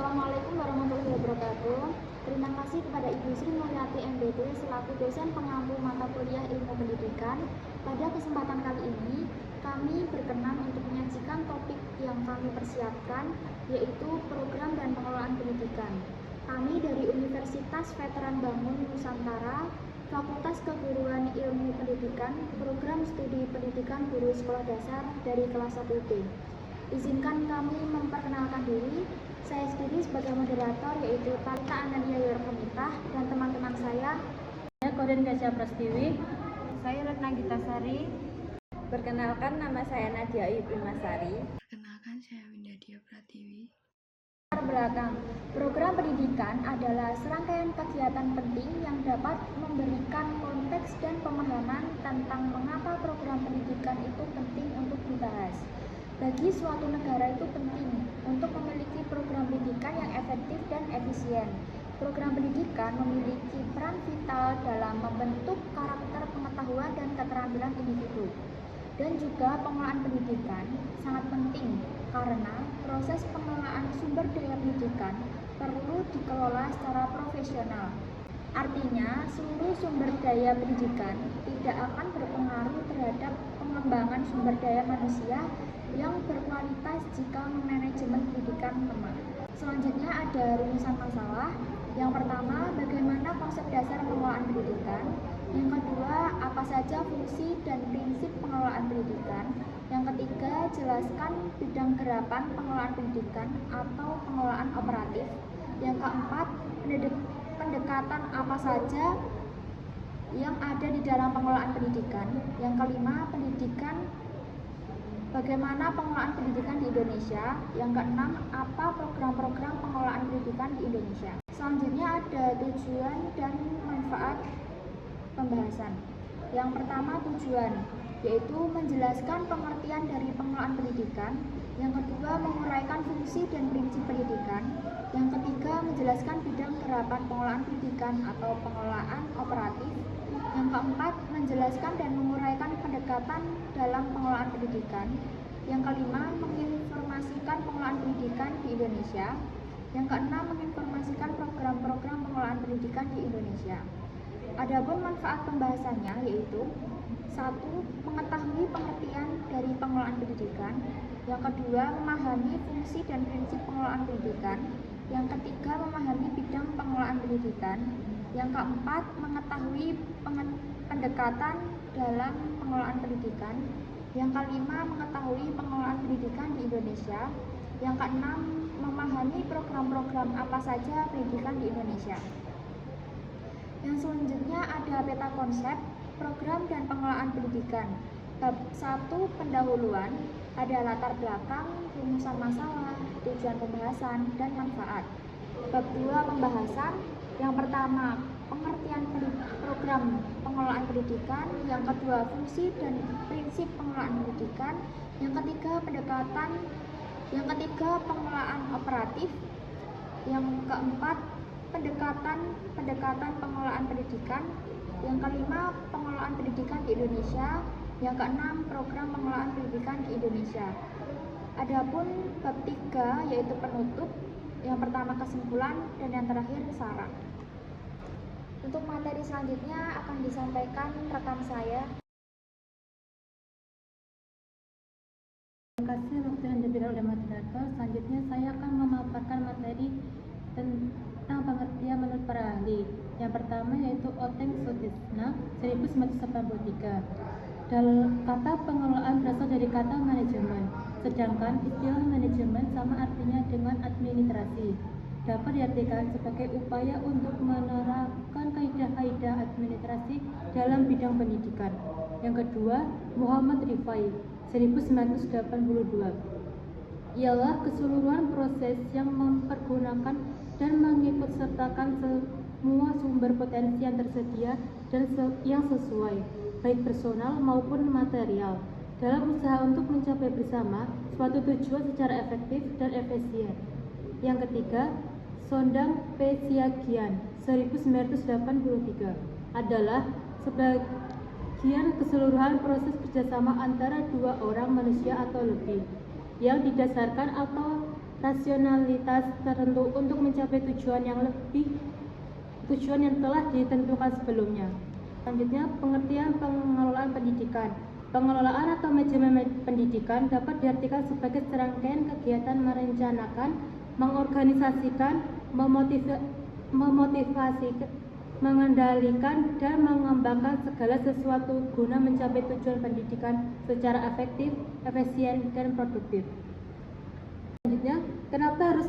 Assalamualaikum warahmatullahi wabarakatuh. Terima kasih kepada Ibu Sri Mulyati MBD selaku dosen pengampu mata kuliah Ilmu Pendidikan. Pada kesempatan kali ini, kami berkenan untuk menyajikan topik yang kami persiapkan, yaitu program dan pengelolaan pendidikan. Kami dari Universitas Veteran Bangun Nusantara, Fakultas Keguruan Ilmu Pendidikan, Program Studi Pendidikan Guru Sekolah Dasar dari kelas 1B. Izinkan kami memperkenalkan diri. Saya sendiri sebagai moderator yaitu Talita Anania Yorkomitah dan teman-teman saya. Saya Koden Kasya Prastiwi. Saya Retna Gitasari. Perkenalkan, nama saya Nadia Ibumasari. Perkenalkan, saya Winda Dia Pratiwi. Latar belakang program pendidikan adalah serangkaian kegiatan penting yang dapat memberikan konteks dan pemahaman tentang mengapa program pendidikan itu penting untuk dibahas. Bagi suatu negara itu penting untuk memiliki program pendidikan yang efektif dan efisien. Program pendidikan memiliki peran vital dalam membentuk karakter pengetahuan dan keterampilan individu. Dan juga pengelolaan pendidikan sangat penting karena proses pengelolaan sumber daya pendidikan perlu dikelola secara profesional. Artinya, seluruh sumber daya pendidikan tidak akan berpengaruh terhadap pengembangan sumber daya manusia yang berkualitas jika manajemen pendidikan lemah. Selanjutnya ada rumusan masalah. Yang pertama, bagaimana konsep dasar pengelolaan pendidikan. Yang kedua, apa saja fungsi dan prinsip pengelolaan pendidikan. Yang ketiga, jelaskan bidang gerakan pengelolaan pendidikan atau pengelolaan operatif. Yang keempat, pendekatan apa saja yang ada di dalam pengelolaan pendidikan. Yang kelima, bagaimana pengelolaan pendidikan di Indonesia. Yang keenam, apa program-program pengelolaan pendidikan di Indonesia. Selanjutnya ada tujuan dan manfaat pembahasan. Yang pertama, tujuan, yaitu menjelaskan pengertian dari pengelolaan pendidikan. Yang kedua, menguraikan fungsi dan prinsip pendidikan. Yang ketiga, menjelaskan bidang gerakan pengelolaan pendidikan atau pengelolaan operatif. Yang keempat, menjelaskan dan menguraikan pendekatan dalam pengelolaan pendidikan. Yang kelima, menginformasikan pengelolaan pendidikan di Indonesia. Yang keenam, menginformasikan program-program pengelolaan pendidikan di Indonesia. Adapun manfaat pembahasannya yaitu: 1. Mengetahui pengertian dari pengelolaan pendidikan. Yang kedua, memahami fungsi dan prinsip pengelolaan pendidikan. Yang ketiga, memahami bidang pengelolaan pendidikan. Yang keempat, mengetahui pendekatan dalam pengelolaan pendidikan. Yang kelima, mengetahui pengelolaan pendidikan di Indonesia. Yang keenam, memahami program-program apa saja pendidikan di Indonesia. Yang selanjutnya ada peta konsep program dan pengelolaan pendidikan. Bab 1, pendahuluan, ada latar belakang, rumusan masalah, tujuan pembahasan, dan manfaat. Bab 2, pembahasan. Yang pertama, pengertian program pengelolaan pendidikan. Yang kedua, fungsi dan prinsip pengelolaan pendidikan. Yang ketiga, pendekatan. Yang ketiga, pengelolaan operatif. Yang keempat, pendekatan pengelolaan pendidikan. Yang kelima, pengelolaan pendidikan di Indonesia. Yang keenam, program pengelolaan pendidikan di Indonesia. Adapun bab 3 yaitu penutup. Yang pertama kesimpulan dan yang terakhir saran. Untuk materi selanjutnya akan disampaikan rekan saya. Terima kasih waktu yang diberikan oleh moderator. Selanjutnya saya akan memaparkan materi tentang pengertian menurut para ahli. Yang pertama yaitu Oteng Sutisna 1983. Kata pengelolaan berasal dari kata manajemen, sedangkan istilah manajemen sama artinya dengan administrasi. Dapat diartikan sebagai upaya untuk menerapkan kaidah-kaidah administrasi dalam bidang pendidikan. Yang kedua, Muhammad Rifai 1982. Ialah keseluruhan proses yang mempergunakan dan mengikutsertakan semua sumber potensi yang tersedia dan yang sesuai, baik personal maupun material, dalam usaha untuk mencapai bersama suatu tujuan secara efektif dan efisien. Yang ketiga, Sondang P. Siagian 1983 adalah sebagian keseluruhan proses kerjasama antara dua orang manusia atau lebih yang didasarkan atau rasionalitas tertentu untuk mencapai tujuan yang telah ditentukan sebelumnya. Selanjutnya, pengertian pengelolaan pendidikan. Pengelolaan atau manajemen pendidikan dapat diartikan sebagai serangkaian kegiatan merencanakan, mengorganisasikan, memotivasi, mengendalikan, dan mengembangkan segala sesuatu guna mencapai tujuan pendidikan secara efektif, efisien, dan produktif. Selanjutnya, kenapa harus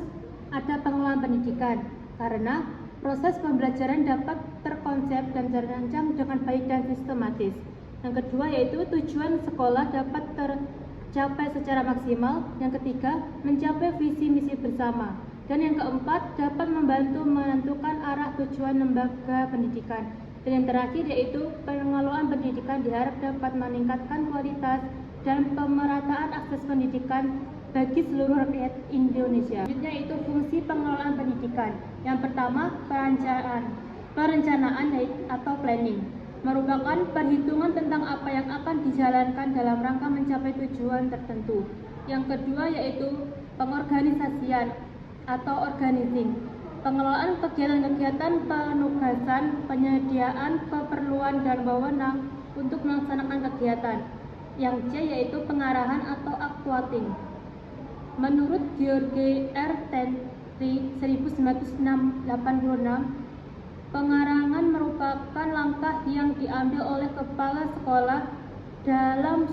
ada pengelolaan pendidikan? Karena proses pembelajaran dapat terkonsep dan terancang dengan baik dan sistematis. Yang kedua yaitu tujuan sekolah dapat tercapai secara maksimal. Yang ketiga, mencapai visi misi bersama. Dan yang keempat, dapat membantu menentukan arah tujuan lembaga pendidikan. Dan yang terakhir yaitu pengelolaan pendidikan diharap dapat meningkatkan kualitas dan pemerataan akses pendidikan bagi seluruh rakyat Indonesia. Selanjutnya yaitu fungsi pengelolaan pendidikan. Yang pertama, perencanaan atau planning, merupakan perhitungan tentang apa yang akan dijalankan dalam rangka mencapai tujuan tertentu. Yang kedua yaitu pengorganisasian atau organizing, pengelolaan kegiatan-kegiatan penugasan, penyediaan keperluan dan wewenang untuk melaksanakan kegiatan. Yang C yaitu pengarahan atau actuating. Menurut George R. Tenry 1986, pengarangan merupakan langkah yang diambil oleh kepala sekolah dalam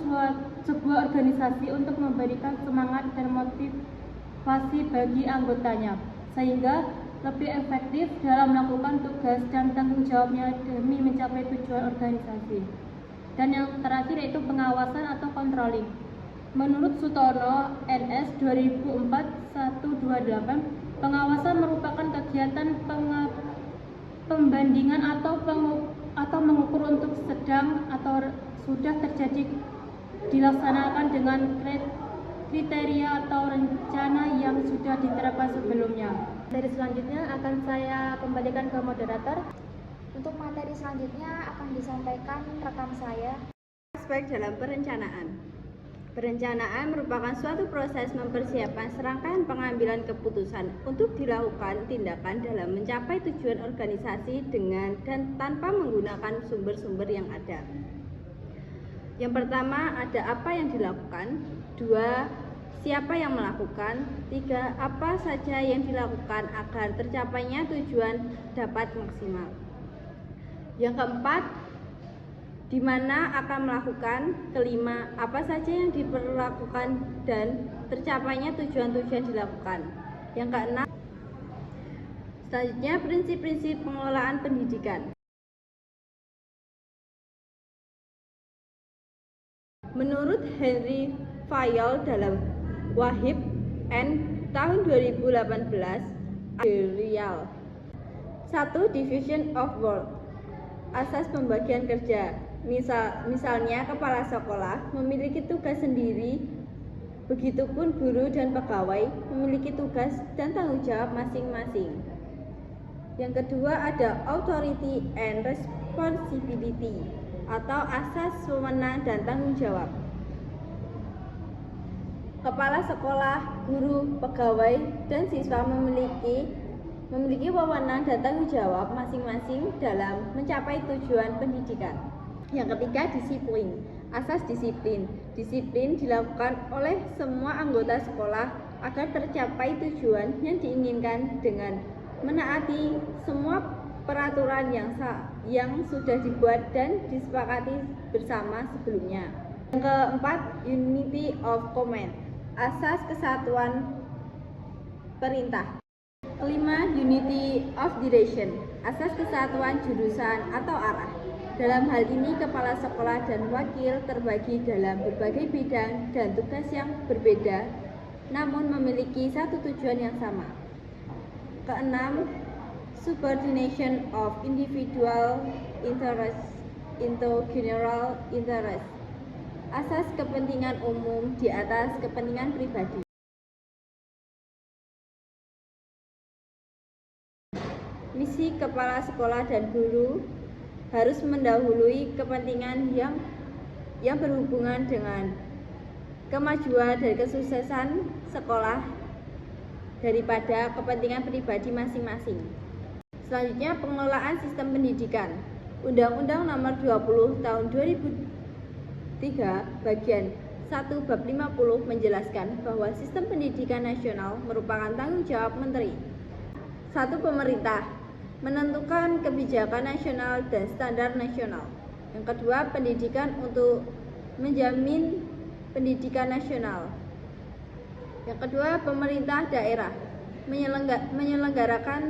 sebuah organisasi untuk memberikan semangat dan motivasi bagi anggotanya, sehingga lebih efektif dalam melakukan tugas dan tanggung jawabnya demi mencapai tujuan organisasi. Dan yang terakhir yaitu pengawasan atau controlling. Menurut Sutono NS 2004-128, pengawasan merupakan kegiatan pembandingan atau mengukur untuk sedang atau sudah terjadi dilaksanakan dengan kriteria atau rencana yang sudah diterapkan sebelumnya. Dari selanjutnya akan saya kembalikan ke moderator. Untuk materi selanjutnya akan disampaikan rekan saya. Aspek dalam perencanaan. Perencanaan merupakan suatu proses mempersiapkan serangkaian pengambilan keputusan untuk dilakukan tindakan dalam mencapai tujuan organisasi dengan dan tanpa menggunakan sumber-sumber yang ada. Yang pertama, ada apa yang dilakukan. 2, siapa yang melakukan. 3, apa saja yang dilakukan agar tercapainya tujuan dapat maksimal. Yang keempat, di mana akan melakukan. Kelima, apa saja yang diperlakukan dan tercapainya tujuan-tujuan dilakukan. Yang keenam, selanjutnya prinsip-prinsip pengelolaan pendidikan. Menurut Henry Fayol dalam Wahib N tahun 2018, Real 1. Division of work, asas pembagian kerja. Misalnya kepala sekolah memiliki tugas sendiri, begitupun guru dan pegawai memiliki tugas dan tanggung jawab masing-masing. Yang kedua ada authority and responsibility atau asas wewenang dan tanggung jawab. Kepala sekolah, guru, pegawai, dan siswa memiliki wewenang dan tanggung jawab masing-masing dalam mencapai tujuan pendidikan. Yang ketiga, disiplin. Asas disiplin. Disiplin dilakukan oleh semua anggota sekolah agar tercapai tujuan yang diinginkan dengan menaati semua peraturan yang sudah dibuat dan disepakati bersama sebelumnya. Yang keempat, unity of command. Asas kesatuan perintah. Kelima, unity of direction. Asas kesatuan jurusan atau arah. Dalam hal ini, kepala sekolah dan wakil terbagi dalam berbagai bidang dan tugas yang berbeda, namun memiliki satu tujuan yang sama. Keenam, subordination of individual interest into general interest. Asas kepentingan umum di atas kepentingan pribadi. Misi kepala sekolah dan guru harus mendahului kepentingan yang berhubungan dengan kemajuan dan kesuksesan sekolah daripada kepentingan pribadi masing-masing. Selanjutnya, pengelolaan sistem pendidikan. Undang-Undang Nomor 20 Tahun 2003 Bagian 1 Bab 50 menjelaskan bahwa sistem pendidikan nasional merupakan tanggung jawab Menteri. 1. Pemerintah menentukan kebijakan nasional dan standar nasional. Yang kedua, pendidikan untuk menjamin pendidikan nasional. Yang kedua, pemerintah daerah menyelenggarakan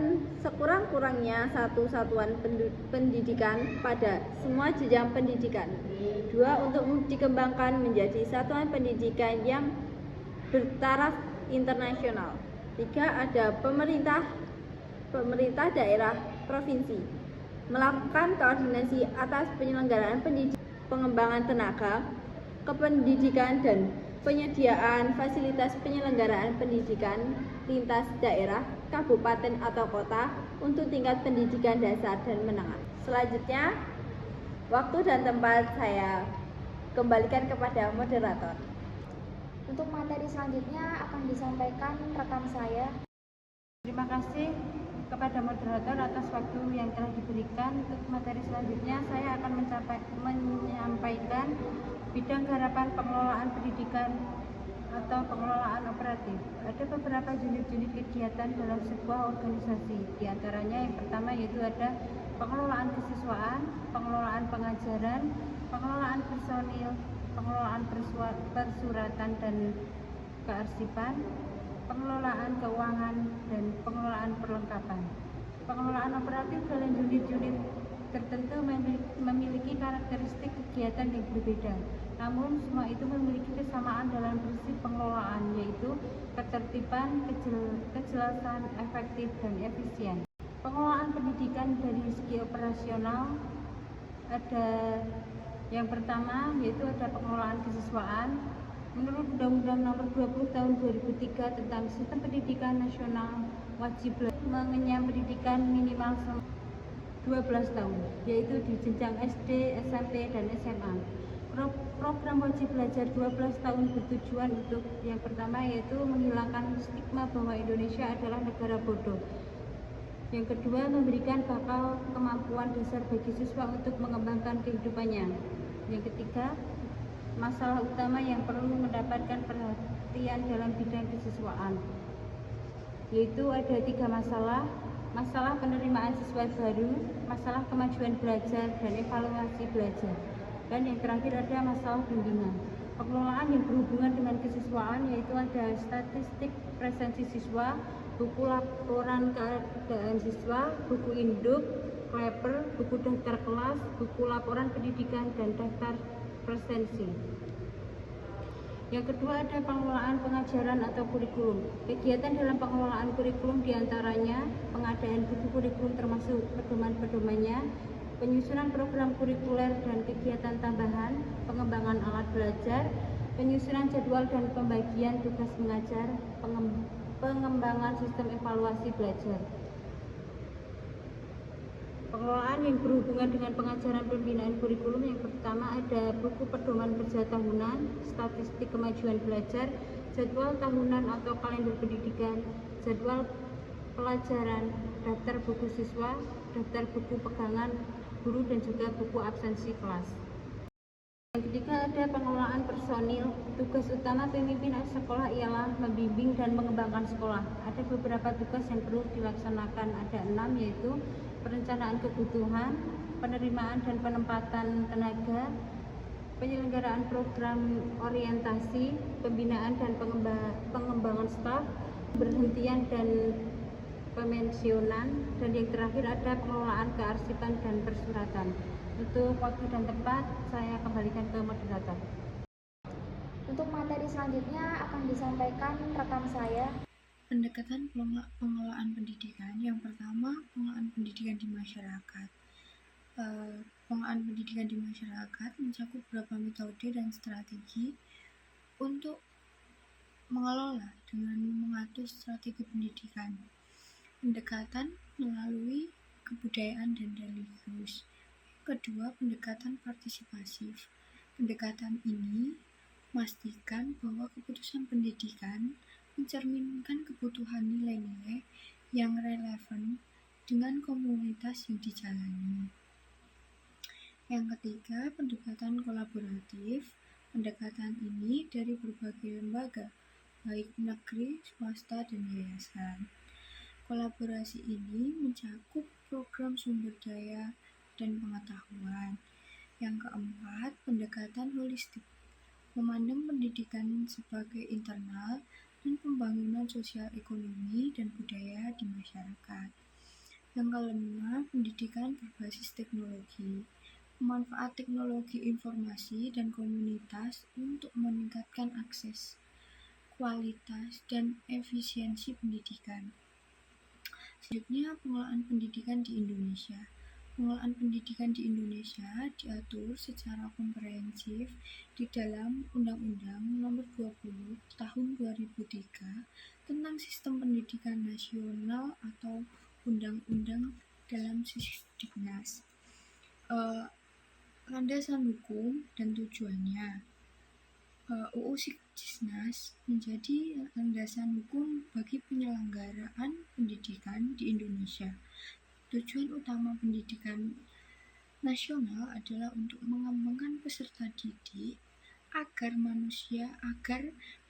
sekurang-kurangnya satu satuan pendidikan pada semua jenjang pendidikan. 2. Untuk dikembangkan menjadi satuan pendidikan yang bertaraf internasional. 3. Ada pemerintah daerah provinsi melakukan koordinasi atas penyelenggaraan pendidikan, pengembangan tenaga kependidikan dan penyediaan fasilitas penyelenggaraan pendidikan lintas daerah, kabupaten atau kota untuk tingkat pendidikan dasar dan menengah. Selanjutnya, waktu dan tempat saya kembalikan kepada moderator. Untuk materi selanjutnya akan disampaikan rekan saya. Terima kasih kepada moderator atas waktu yang telah diberikan. Untuk materi selanjutnya saya akan menyampaikan bidang garapan pengelolaan pendidikan atau pengelolaan operatif. Ada beberapa unit-unit kegiatan dalam sebuah organisasi. Di antaranya yang pertama yaitu ada pengelolaan kesiswaan, pengelolaan pengajaran, pengelolaan personil, pengelolaan persuratan dan kearsipan, pengelolaan keuangan, dan pengelolaan perlengkapan. Pengelolaan operatif dalam unit-unit tertentu memiliki karakteristik kegiatan yang berbeda. Namun semua itu memiliki kesamaan dalam prinsip pengelolaan, yaitu ketertiban, kejelasan, efektif, dan efisien. Pengelolaan pendidikan dari segi operasional ada yang pertama yaitu ada pengelolaan kesiswaan. Menurut Undang-Undang Nomor 20 Tahun 2003 tentang Sistem Pendidikan Nasional, wajib mengenyam pendidikan minimal 12 tahun, yaitu di jenjang SD, SMP, dan SMA. Program wajib belajar 12 tahun bertujuan untuk yang pertama yaitu menghilangkan stigma bahwa Indonesia adalah negara bodoh. Yang kedua, memberikan bakal kemampuan dasar bagi siswa untuk mengembangkan kehidupannya. Yang ketiga, masalah utama yang perlu mendapatkan perhatian dalam bidang kesiswaan, yaitu ada 3 masalah. Masalah penerimaan siswa baru, masalah kemajuan belajar, dan evaluasi belajar. Dan yang terakhir ada masalah bimbingan. Pengelolaan yang berhubungan dengan kesiswaan yaitu ada statistik presensi siswa, buku laporan keadaan siswa, buku induk, kleper, buku daftar kelas, buku laporan pendidikan, dan daftar presensi. Yang kedua ada pengelolaan pengajaran atau kurikulum. Kegiatan dalam pengelolaan kurikulum diantaranya pengadaan buku kurikulum termasuk pedoman-pedomannya, penyusunan program kurikuler dan kegiatan tambahan, pengembangan alat belajar, penyusunan jadwal dan pembagian tugas mengajar, pengembangan sistem evaluasi belajar. Pengelolaan yang berhubungan dengan pengajaran pembinaan kurikulum yang pertama ada buku pedoman kerja tahunan, statistik kemajuan belajar, jadwal tahunan atau kalender pendidikan, jadwal pelajaran, daftar buku siswa, daftar buku pegangan guru dan juga buku absensi kelas. Yang ketiga ada pengelolaan personil. Tugas utama pemimpin sekolah ialah membimbing dan mengembangkan sekolah. Ada beberapa tugas yang perlu dilaksanakan, ada 6 yaitu perencanaan kebutuhan, penerimaan dan penempatan tenaga, penyelenggaraan program orientasi, pembinaan dan pengembangan staf, berhentian dan pemensionan, dan yang terakhir ada pengelolaan kearsipan dan persuratan. Untuk waktu dan tempat saya kembalikan ke moderator. Untuk materi selanjutnya akan disampaikan rekan saya. Pendekatan pengelolaan pendidikan. Yang pertama, pengelolaan pendidikan di masyarakat. Pengelolaan pendidikan di masyarakat mencakup beberapa metode dan strategi untuk mengelola dengan mengatur strategi pendidikan. Pendekatan melalui kebudayaan dan religius. Kedua, pendekatan partisipasif. Pendekatan ini memastikan bahwa keputusan pendidikan mencerminkan kebutuhan nilai-nilai yang relevan dengan komunitas yang dijalani. Yang ketiga, pendekatan kolaboratif. Pendekatan ini dari berbagai lembaga, baik negeri, swasta, dan yayasan. Kolaborasi ini mencakup program sumber daya dan pengetahuan. Yang keempat, pendekatan holistik, memandang pendidikan sebagai internal dan pembangunan sosial ekonomi dan budaya di masyarakat. Yang kelima, pendidikan berbasis teknologi, memanfaat teknologi informasi dan komunitas untuk meningkatkan akses, kualitas, dan efisiensi pendidikan. Selanjutnya, pengelolaan pendidikan di Indonesia. Pengelolaan pendidikan di Indonesia diatur secara komprehensif di dalam Undang-Undang Nomor 20 Tahun 2003 tentang Sistem Pendidikan Nasional atau Undang-Undang dalam Sisdiknas. Landasan hukum dan tujuannya. UU Sisdiknas menjadi landasan hukum bagi penyelenggaraan pendidikan di Indonesia. Tujuan utama pendidikan nasional adalah untuk mengembangkan peserta didik agar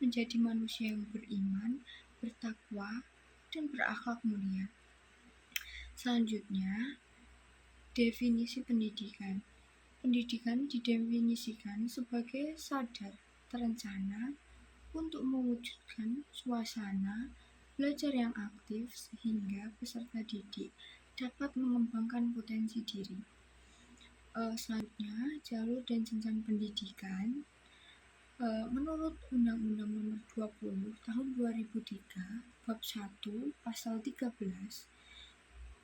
menjadi manusia yang beriman, bertakwa, dan berakhlak mulia. Selanjutnya, definisi pendidikan. Pendidikan didefinisikan sebagai sadar, terencana, untuk mewujudkan suasana belajar yang aktif sehingga peserta didik dapat mengembangkan potensi diri. Selanjutnya, jalur dan jenjang pendidikan. Menurut Undang-Undang Nomor 20 Tahun 2003 Bab 1 Pasal 13,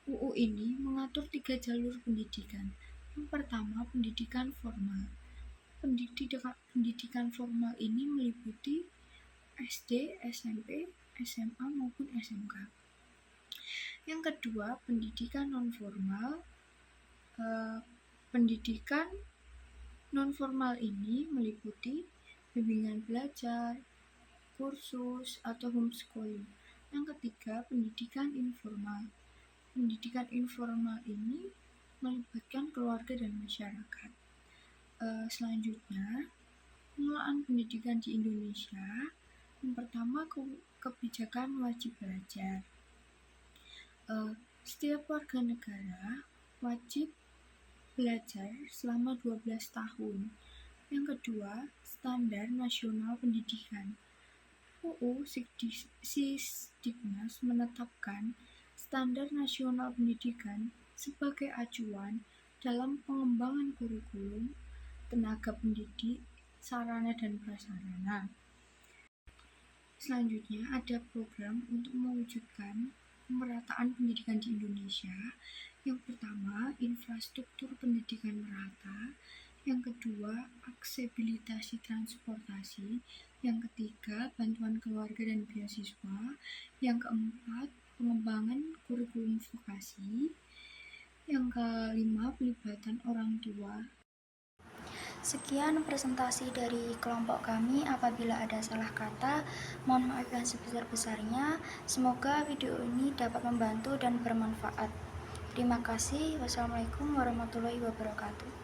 UU ini mengatur 3 jalur pendidikan. Yang pertama, pendidikan formal. Pendidikan formal ini meliputi SD, SMP, SMA maupun SMK. Yang kedua, pendidikan non-formal. Pendidikan non-formal ini meliputi bimbingan belajar, kursus, atau homeschooling. Yang ketiga, pendidikan informal. Pendidikan informal ini melibatkan keluarga dan masyarakat. Selanjutnya, pengelolaan pendidikan di Indonesia. Yang pertama, kebijakan wajib belajar. Setiap warga negara wajib belajar selama 12 tahun. Yang kedua, standar nasional pendidikan. UU Sisdiknas menetapkan standar nasional pendidikan sebagai acuan dalam pengembangan kurikulum, tenaga pendidik, sarana dan prasarana. Selanjutnya, ada program untuk mewujudkan pemerataan pendidikan di Indonesia. Yang pertama, infrastruktur pendidikan merata. Yang kedua, aksesibilitas transportasi. Yang ketiga, bantuan keluarga dan beasiswa. Yang keempat, pengembangan kurikulum vokasi. Yang kelima, pelibatan orang tua. Sekian presentasi dari kelompok kami. Apabila ada salah kata, mohon maaf yang sebesar-besarnya. Semoga video ini dapat membantu dan bermanfaat. Terima kasih. Wassalamualaikum warahmatullahi wabarakatuh.